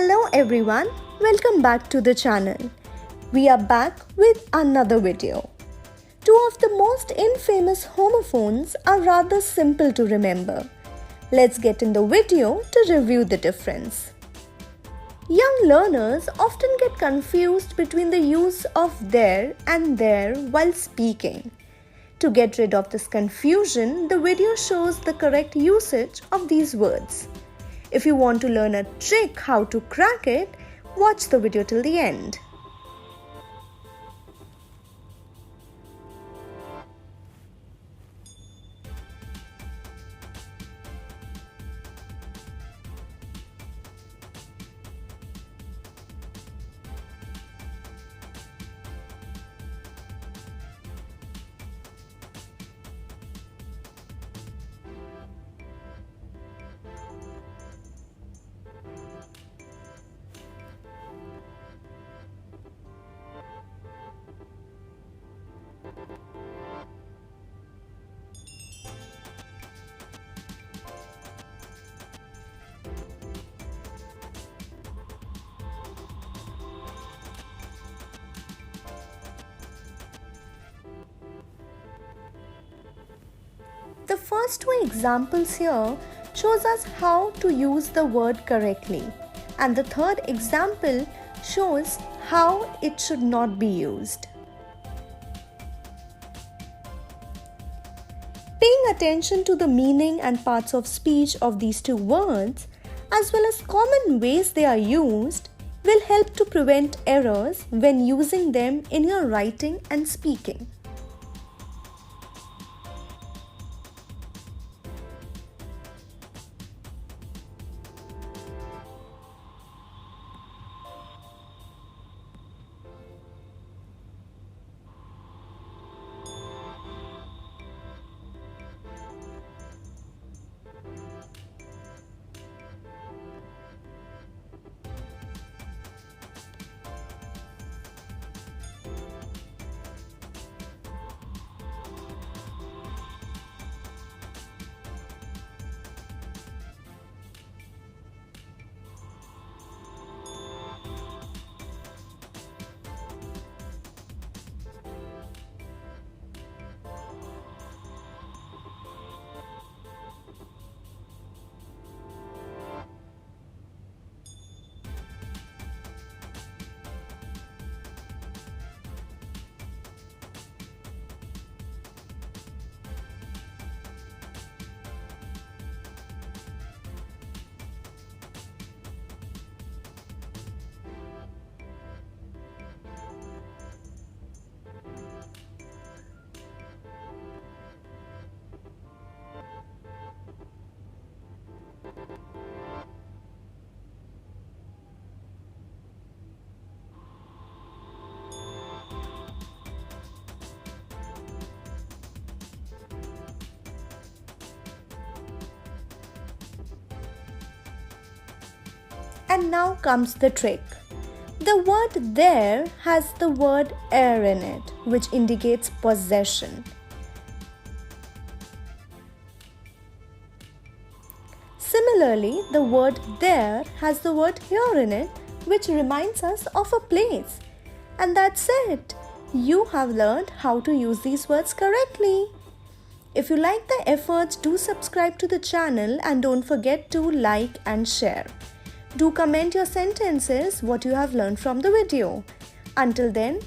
Hello everyone, welcome back to the channel. We are back with another video. Two of the most infamous homophones are rather simple to remember. Let's get in the video to review the difference. Young learners often get confused between the use of there and their while speaking. To get rid of this confusion, the video shows the correct usage of these words. If you want to learn a trick how to crack it, watch the video till the end. The first two examples here shows us how to use the word correctly, and the third example shows how it should not be used. Paying attention to the meaning and parts of speech of these two words, as well as common ways they are used, will help to prevent errors when using them in your writing and speaking. And now comes the trick. The word there has the word er in it, which indicates possession. Similarly, the word there has the word here in it, which reminds us of a place. And that's it. You have learned how to use these words correctly. If you like the efforts, do subscribe to the channel and don't forget to like and share. Do comment your sentences, what you have learned from the video. Until then,